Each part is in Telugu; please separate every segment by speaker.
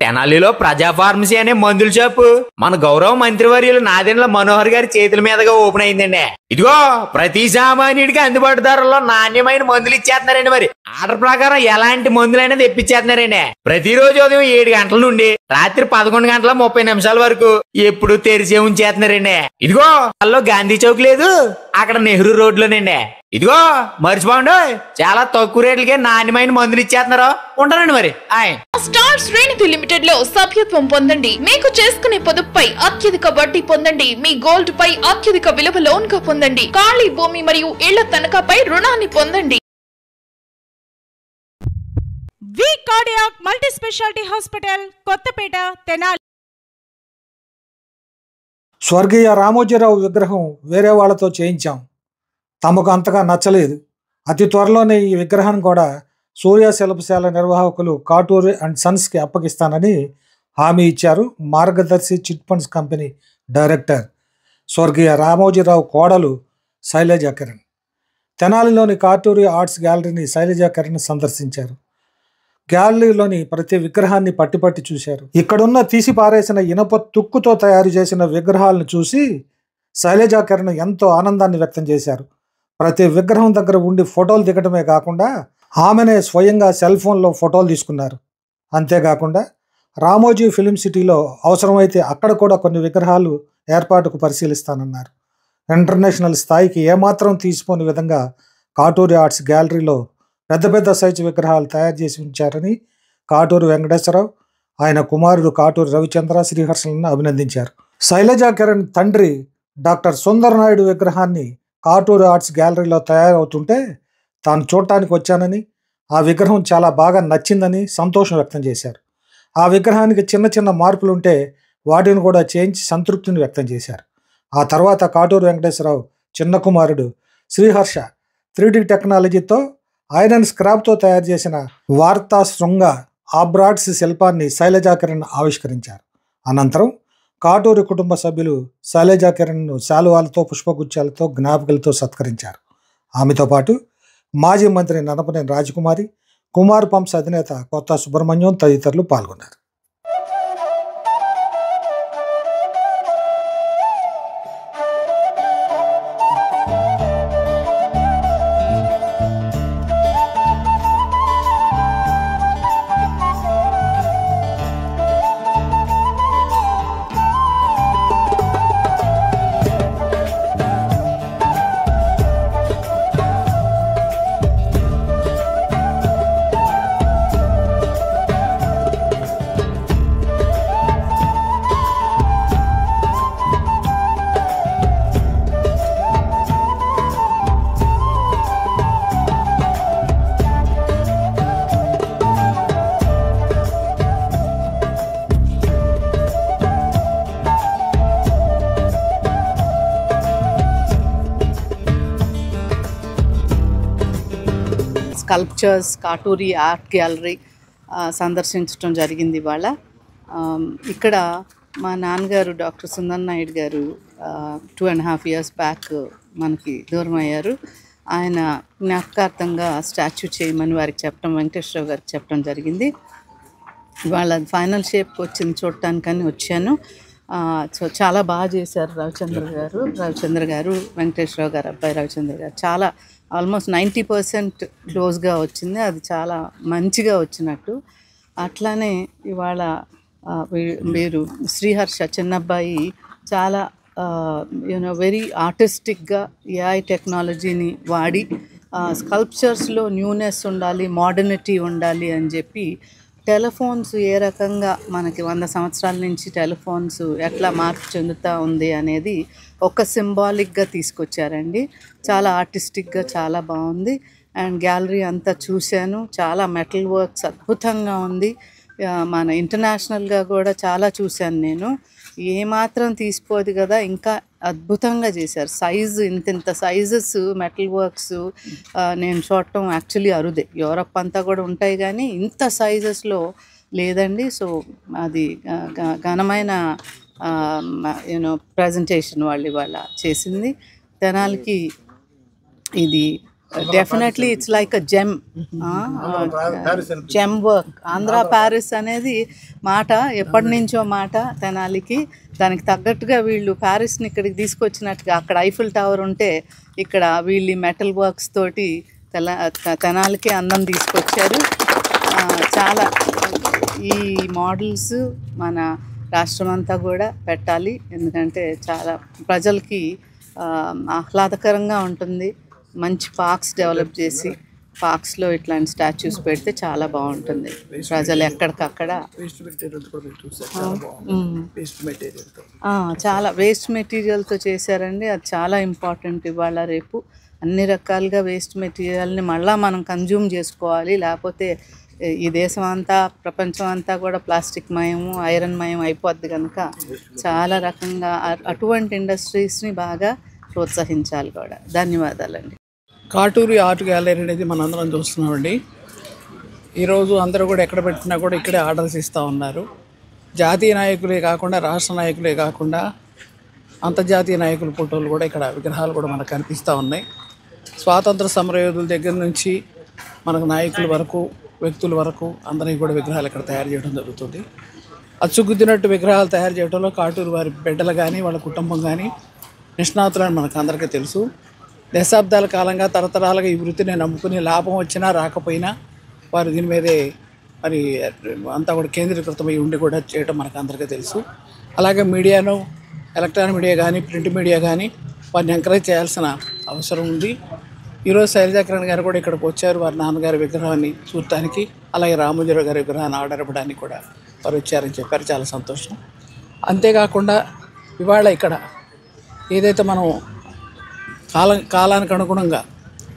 Speaker 1: తెనాలిలో ప్రజా ఫార్మసీ అనే మందుల షాపు మన గౌరవ మంత్రివర్యులు నాదెండ్ల మనోహర్ గారి చేతుల మీదుగా ఓపెన్ అయిందండి. ఇదిగో ప్రతి సామాన్యుడికి అందుబాటు ధరల్లో నాణ్యమైన మందులు ఇచ్చేస్తున్నారండి. మరి ఆర్డర్ ప్రకారం ఎలాంటి మందులైనా తెప్పించేస్తున్నారండి. ప్రతిరోజు ఉదయం 7 గంటల నుండి రాత్రి 11 గంటల 30 నిమిషాల వరకు ఎప్పుడు తెరిచే ఉంచేస్తున్నారండి. ఇదిగో అల్లో గాంధీ చౌక్ లేదు, అక్కడ నెహ్రూ రోడ్లోనండి. ఇదిగో మర్చిపోండి, చాలా తక్కువ రేట్లకే నాణ్యమైన మందులు ఇచ్చేస్తున్నారు. ఉంటానండి మరి.
Speaker 2: స్టార్ శ్రేణి లిమిటెడ్ లో సభ్యత్వం పొందండి. మీకు చేసుకునే పొదుపుపై అత్యధిక వడ్డీ పొందండి. మీ గోల్డ్ పై అత్యధిక విలువ లోన్ గా పొందండి. ఖాళీ భూమి మరియు ఇళ్ల తనఖాపై రుణాన్ని పొందండి.
Speaker 3: V cardiac multi speciality hospital, Kothapeta, Tenali.
Speaker 4: స్వర్గీయ రామోజీరావు విగ్రహం వేరే వాళ్ళతో చేయించాం, తమకు అంతగా నచ్చలేదు. అతి త్వరలోనే ఈ విగ్రహాన్ని కూడా సూర్య శిల్పశాల నిర్వాహకులు కాటూరి అండ్ సన్స్కి అప్పగిస్తానని హామీ ఇచ్చారు మార్గదర్శి చిట్ ఫండ్స్ కంపెనీ డైరెక్టర్ స్వర్గీయ రామోజీరావు కోడలు శైలజా కిరణ్. తెనాలిలోని కాటూరి ఆర్ట్స్ గ్యాలరీని శైలజా కిరణ్ సందర్శించారు. గ్యాలరీలోని ప్రతి విగ్రహాన్ని పట్టి చూశారు. ఇక్కడున్న తీసి పారేసిన ఇనప తుక్కుతో తయారు చేసిన విగ్రహాలను చూసి శైలజా కిరణ్ ఎంతో ఆనందాన్ని వ్యక్తం చేశారు. ప్రతి విగ్రహం దగ్గర ఉండి ఫోటోలు దిగటమే కాకుండా ఆమెనే స్వయంగా సెల్ ఫోన్లో ఫోటోలు తీసుకున్నారు. అంతేకాకుండా రామోజీ ఫిలిం సిటీలో అవసరమైతే అక్కడ కూడా కొన్ని విగ్రహాలు ఏర్పాటుకు పరిశీలిస్తానన్నారు. ఇంటర్నేషనల్ స్థాయికి ఏమాత్రం తీసిపోని విధంగా కాటూరి ఆర్ట్స్ గ్యాలరీలో పెద్ద సైజు విగ్రహాలు తయారు చేసి ఉంచారని కాటూరి వెంకటేశ్వరరావు, ఆయన కుమారుడు కాటూరి రవిచంద్ర శ్రీహర్షలను అభినందించారు. శైలజా కిరణ్ తండ్రి డాక్టర్ సుందర్ నాయుడు విగ్రహాన్ని కాటూరి ఆర్ట్స్ గ్యాలరీలో తయారవుతుంటే తాను చూడటానికి వచ్చానని, ఆ విగ్రహం చాలా బాగా నచ్చిందని సంతోషం వ్యక్తం చేశారు. ఆ విగ్రహానికి చిన్న మార్పులు ఉంటే వాటిని కూడా చేయించి సంతృప్తిని వ్యక్తం చేశారు. ఆ తర్వాత కాటూరి వెంకటేశ్వరరావు చిన్న కుమారుడు శ్రీహర్ష 3D టెక్నాలజీతో ఐరన్ స్క్రాప్తో తయారు చేసిన వార్తా శృంగ ఆబ్రాడ్స్ శిల్పాన్ని శైలజా కిరణ్ ఆవిష్కరించారు. అనంతరం కాటూరి కుటుంబ సభ్యులు శైలజా కిరణ్ను శాలువాలతో, పుష్పగుచ్చాలతో, జ్ఞాపికలతో సత్కరించారు. ఆమెతో పాటు మాజీ మంత్రి ననపనేని రాజకుమారి, కుమార్ పంప్స్ అధినేత కొత్త సుబ్రహ్మణ్యం తదితరులు పాల్గొన్నారు.
Speaker 5: స్కల్ప్చర్స్ కాటూరి ఆర్ట్ గ్యాలరీ సందర్శించడం జరిగింది ఇవాళ. ఇక్కడ మా నాన్నగారు డాక్టర్ సుందర్ నాయుడు గారు 2.5 years బ్యాక్ మనకి దూరం అయ్యారు. ఆయన జ్ఞాపకార్థంగా స్టాచ్యూ చేయమని వారికి చెప్పడం, వెంకటేశ్వరరావు గారికి చెప్పడం జరిగింది. ఇవాళ ఫైనల్ షేప్కి వచ్చింది చూడటానికని వచ్చాను. సో చాలా బాగా చేశారు రవిచంద్ర గారు, వెంకటేశ్వరరావు గారు అబ్బాయి రవిచంద్ర గారు. చాలా ఆల్మోస్ట్ 90% క్లోజ్గా వచ్చింది. అది చాలా మంచిగా వచ్చినట్టు. అట్లానే ఇవాళ మీరు శ్రీహర్ష చిన్నబ్బాయి చాలా వెరీ ఆర్టిస్టిక్గా ఏఐ టెక్నాలజీని వాడి స్కల్ప్చర్స్లో న్యూనెస్ ఉండాలి, మోడర్నిటీ ఉండాలి అని చెప్పి టెలిఫోన్స్ ఏ రకంగా మనకి 100 సంవత్సరాల నుంచి టెలిఫోన్స్ ఎట్లా మార్పు చెందుతూ ఉంది అనేది ఒక సింబాలిక్గా తీసుకొచ్చారండి. చాలా ఆర్టిస్టిక్గా చాలా బాగుంది. అండ్ గ్యాలరీ అంతా చూశాను, చాలా మెటల్ వర్క్స్ అద్భుతంగా ఉంది. మన ఇంటర్నేషనల్గా కూడా చాలా చూశాను నేను. ఏమాత్రం తీసిపోదు కదా, ఇంకా అద్భుతంగా చేశారు. సైజు ఇంత సైజెస్ మెటల్ వర్క్స్ నేను చూడటం యాక్చువల్లీ అరుదే. యూరప్ అంతా కూడా ఉంటాయి కానీ ఇంత సైజెస్లో లేదండి. సో అది ఘనమైన ప్రజెంటేషన్ వాళ్ళు ఇవాళ చేసింది. తెనాలికి ఇది definitely it's like a gem, gem work. Andhra Paris అనేది మాట ఎప్పటి నుంచో మాట తెనాలికి. దానికి తగ్గట్టుగా వీళ్ళు ప్యారిస్ని ఇక్కడికి తీసుకొచ్చినట్టుగా, అక్కడ ఐఫిల్ టవర్ ఉంటే ఇక్కడ వీళ్ళు మెటల్ వర్క్స్ తోటి తెనాలికి అందం తీసుకొచ్చారు. చాలా ఈ మోడల్స్ మన రాష్ట్రం అంతా కూడా పెట్టాలి, ఎందుకంటే చాలా ప్రజలకి ఆహ్లాదకరంగా ఉంటుంది. మంచి పార్క్స్ డెవలప్ చేసి పార్క్స్లో ఇట్లాంటి స్టాచ్యూస్ పెడితే చాలా బాగుంటుంది. ప్రజలు ఎక్కడికక్కడ చాలా వేస్ట్ మెటీరియల్తో చేశారండి. అది చాలా ఇంపార్టెంట్. ఇవాళ రేపు అన్ని రకాలుగా వేస్ట్ మెటీరియల్ని మళ్ళీ మనం కన్జ్యూమ్ చేసుకోవాలి, లేకపోతే ఈ దేశం అంతా ప్రపంచం అంతా కూడా ప్లాస్టిక్ మయము ఐరన్ మయం అయిపోద్ది. కనుక చాలా రకంగా అటువంటి ఇండస్ట్రీస్ని బాగా ప్రోత్సహించాలి కూడా. ధన్యవాదాలండి.
Speaker 6: కాటూరి ఆర్ట్ గ్యాలరీ అనేది మనందరం చూస్తున్నామండి. ఈరోజు అందరూ కూడా ఎక్కడ పెట్టినా కూడా ఇక్కడే ఆర్డర్స్ ఇస్తూ ఉన్నారు. జాతీయ నాయకులే కాకుండా, రాష్ట్ర నాయకులే కాకుండా అంతర్జాతీయ నాయకుల ఫోటోలు కూడా ఇక్కడ విగ్రహాలు కూడా మనకు కనిపిస్తూ ఉన్నాయి. స్వాతంత్ర సమరయోధుల దగ్గర నుంచి మనకు నాయకుల వరకు, వ్యక్తుల వరకు అందరికీ కూడా విగ్రహాలు ఇక్కడ తయారు చేయడం జరుగుతుంది. అచ్చుగుద్దినట్టు విగ్రహాలు తయారు చేయడంలో కాటూరు వారి బిడ్డలు కానీ, వాళ్ళ కుటుంబం కానీ నిష్ణాతులని మనకు అందరికీ తెలుసు. దశాబ్దాల కాలంగా, తరతరాలుగా ఈ వృత్తిని నమ్ముకుని లాభం వచ్చినా రాకపోయినా వారు దీని మీదే మరి అంతా కూడా కేంద్రీకృతమై ఉండి కూడా చేయడం మనకు అందరికీ తెలుసు. అలాగే మీడియాను, ఎలక్ట్రానిక్ మీడియా కానీ, ప్రింట్ మీడియా కానీ వారిని ఎంకరేజ్ చేయాల్సిన అవసరం ఉంది. ఈరోజు శైలజాకిరణ్ గారు కూడా ఇక్కడికి వచ్చారు, వారి నాన్నగారి విగ్రహాన్ని చూడటానికి. అలాగే రామోజీరావు గారి విగ్రహాన్ని ఆర్డర్ ఇవ్వడానికి కూడా వారు వచ్చారని చెప్పారు. చాలా సంతోషం. అంతేకాకుండా ఇవాళ ఇక్కడ ఏదైతే మనం కాలానికి అనుగుణంగా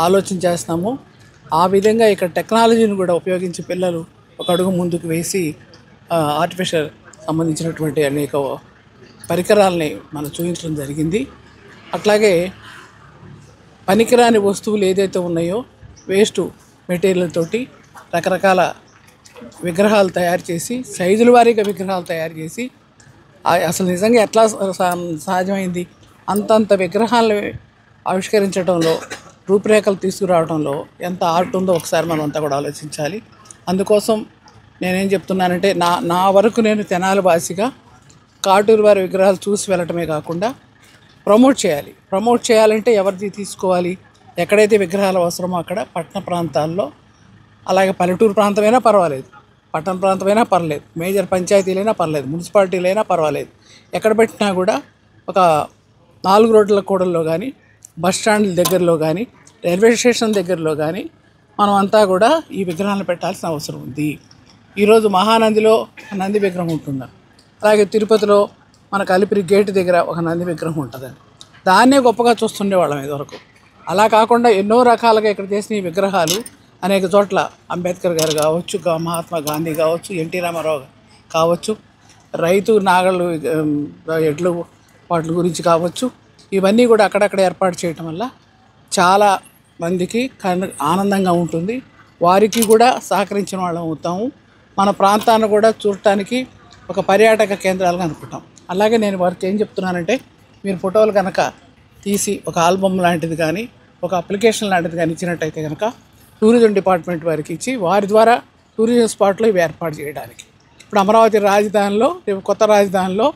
Speaker 6: ఆలోచన చేస్తున్నామో ఆ విధంగా ఇక్కడ టెక్నాలజీని కూడా ఉపయోగించి పిల్లలు ఒక అడుగు ముందుకు వేసి ఆర్టిఫిషియల్ సంబంధించినటువంటి అనేక పరికరాలని మనం చూపించడం జరిగింది. అట్లాగే పనికిరాని వస్తువులు ఏదైతే ఉన్నాయో వేస్ట్ మెటీరియల్ తోటి రకరకాల విగ్రహాలు తయారు చేసి, సైజుల వారీగా విగ్రహాలు తయారు చేసి, అసలు నిజంగా ఎట్లా సాధ్యమైంది అంతంత విగ్రహాలను ఆవిష్కరించడంలో, రూపురేఖలు తీసుకురావడంలో ఎంత ఆర్ట్ ఉందో ఒకసారి మనం అంతా కూడా ఆలోచించాలి. అందుకోసం నేనేం చెప్తున్నానంటే, నా వరకు నేను తెనాలి వాసిగా కాటూరు వారి విగ్రహాలు చూసి వెళ్ళటమే కాకుండా ప్రమోట్ చేయాలి. ప్రమోట్ చేయాలంటే ఎవరిది తీసుకోవాలి? ఎక్కడైతే విగ్రహాలు అవసరమో అక్కడ, పట్టణ ప్రాంతాల్లో, అలాగే పల్లెటూరు ప్రాంతమైనా పర్వాలేదు, పట్టణ ప్రాంతమైనా పర్లేదు, మేజర్ పంచాయతీలైనా పర్లేదు, మున్సిపాలిటీలైనా పర్వాలేదు, ఎక్కడ పెట్టినా కూడా ఒక 4 రోడ్ల కూడల్లో కానీ, బస్ స్టాండ్ల దగ్గరలో కానీ, రైల్వే స్టేషన్ దగ్గరలో కానీ మనం అంతా కూడా ఈ విగ్రహాలను పెట్టాల్సిన అవసరం ఉంది. ఈరోజు మహానందిలో నంది విగ్రహం ఉంటుంది, అలాగే తిరుపతిలో మనకు అలిపిరి గేటు దగ్గర ఒక నంది విగ్రహం ఉంటుందండి. దాన్నే గొప్పగా చూస్తుండేవాళ్ళం ఇదివరకు. అలా కాకుండా ఎన్నో రకాలుగా ఇక్కడ చేసిన ఈ విగ్రహాలు అనేక చోట్ల అంబేద్కర్ గారు కావచ్చు, మహాత్మా గాంధీ కావచ్చు, ఎన్టీ రామారావు కావచ్చు, రైతు నాగళ్ళు, ఎడ్లు వాటి గురించి కావచ్చు, ఇవన్నీ కూడా అక్కడక్కడ ఏర్పాటు చేయటం వల్ల చాలా మందికి ఆనందంగా ఉంటుంది. వారికి కూడా సహకరించిన వాళ్ళం అవుతాము. మన ప్రాంతాన్ని కూడా చూడటానికి ఒక పర్యాటక కేంద్రాలుగా అనుకుంటాం. అలాగే నేను వారికి ఏం చెప్తున్నానంటే, మీరు ఫోటోలు కనుక తీసి ఒక ఆల్బమ్ లాంటిది కానీ, ఒక అప్లికేషన్ లాంటిది కానీ ఇచ్చినట్టయితే కనుక టూరిజం డిపార్ట్మెంట్ వారికి ఇచ్చి వారి ద్వారా టూరిజం స్పాట్లో ఇవి ఏర్పాటు చేయడానికి. ఇప్పుడు అమరావతి రాజధానిలో, రేపు కొత్త రాజధానిలో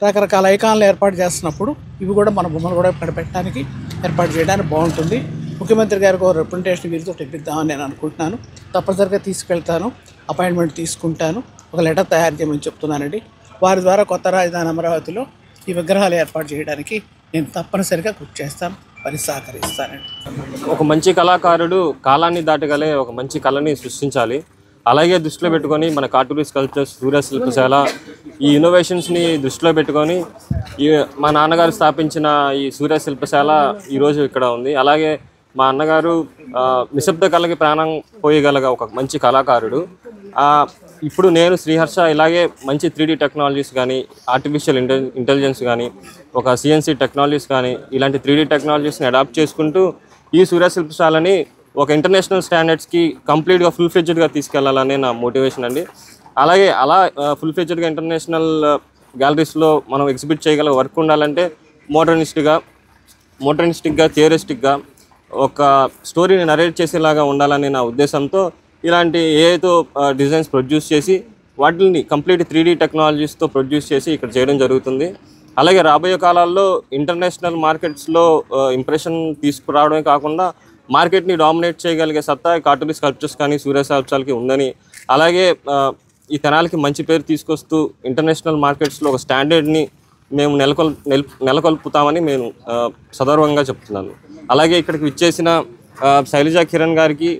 Speaker 6: రకరకాల ఐకాన్లు ఏర్పాటు చేస్తున్నప్పుడు ఇవి కూడా మన బొమ్మలు కూడా ఇక్కడ పెట్టడానికి ఏర్పాటు చేయడానికి బాగుంటుంది. ముఖ్యమంత్రి గారికి ఒక రిప్రజెంటేషన్ వీరితో తెప్పిద్దామని నేను అనుకుంటున్నాను. తప్పనిసరిగా తీసుకెళ్తాను, అపాయింట్మెంట్ తీసుకుంటాను, ఒక లెటర్ తయారు చేయమని చెప్తున్నానండి. వారి ద్వారా కొత్త రాజధాని అమరావతిలో ఈ విగ్రహాలు ఏర్పాటు చేయడానికి నేను తప్పనిసరిగా కృషి చేస్తాను, సహకరిస్తానండి.
Speaker 7: ఒక మంచి కళాకారుడు కాలాన్ని దాటగలే ఒక మంచి కళని సృష్టించాలి. అలాగే దృష్టిలో పెట్టుకొని మన కాటూరి స్కల్ప్చర్స్, సూర్య శిల్పశాల ఈ ఇన్నోవేషన్స్ని దృష్టిలో పెట్టుకొని మా నాన్నగారు స్థాపించిన ఈ సూర్య శిల్పశాల ఈరోజు ఇక్కడ ఉంది. అలాగే మా అన్నగారు నిశ్శబ్ద కళకి ప్రాణం పోయగలగా ఒక మంచి కళాకారుడు. ఇప్పుడు నేను శ్రీహర్ష ఇలాగే మంచి 3D టెక్నాలజీస్ కానీ, ఆర్టిఫిషియల్ ఇంటెలిజెన్స్ కానీ, ఒక CNC టెక్నాలజీస్ కానీ, ఇలాంటి 3D టెక్నాలజీస్ని అడాప్ట్ చేసుకుంటూ ఈ సూర్య శిల్పశాలని ఒక ఇంటర్నేషనల్ స్టాండర్డ్స్కి కంప్లీట్గా ఫుల్ ఫ్లెడ్జ్డ్గా తీసుకెళ్లాలనే నా మోటివేషన్ అండి. అలాగే అలా ఫుల్ ఫ్లెడ్జ్డ్గా ఇంటర్నేషనల్ గ్యాలరీస్లో మనం ఎగ్జిబిట్ చేయగల వర్క్ ఉండాలంటే మోడర్నిస్టిక్గా, థియరిస్టిక్గా ఒక స్టోరీని నరేట్ చేసేలాగా ఉండాలని నా ఉద్దేశంతో ఇలాంటి ఏఐతో డిజైన్స్ ప్రొడ్యూస్ చేసి వాటిని కంప్లీట్ 3D టెక్నాలజీస్తో ప్రొడ్యూస్ చేసి ఇక్కడ చేయడం జరుగుతుంది. అలాగే రాబోయే కాలాల్లో ఇంటర్నేషనల్ మార్కెట్స్లో ఇంప్రెషన్ తీసుకురావడమే కాకుండా మార్కెట్ని డామినేట్ చేయగలిగే సత్తా కార్టూన్ స్కల్ప్చర్స్ కానీ సూర్య శిల్పశాలకి ఉందని, అలాగే ఈ తెనాలికి మంచి పేరు తీసుకొస్తూ ఇంటర్నేషనల్ మార్కెట్స్లో ఒక స్టాండర్డ్ని మేము నెలకొల్పుతామని నేను సదర్వంగా చెప్తున్నాను. అలాగే ఇక్కడికి విచ్చేసిన శైలజా కిరణ్ గారికి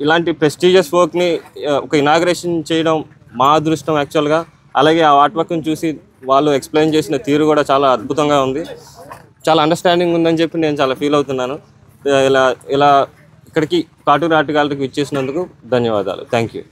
Speaker 7: ఇలాంటి ప్రెస్టీజియస్ వర్క్ని ఒక ఇనాగ్రేషన్ చేయడం మా అదృష్టం యాక్చువల్గా. అలాగే ఆ ఆర్ట్ వర్క్ని చూసి వాళ్ళు ఎక్స్ప్లెయిన్ చేసిన తీరు కూడా చాలా అద్భుతంగా ఉంది, చాలా అండర్స్టాండింగ్ ఉందని చెప్పి నేను చాలా ఫీల్ అవుతున్నాను. ఇలా ఇక్కడికి కార్టూన్ ఆర్ట్ గ్యాలరీకి విచ్చేసినందుకు ధన్యవాదాలు. Thank you.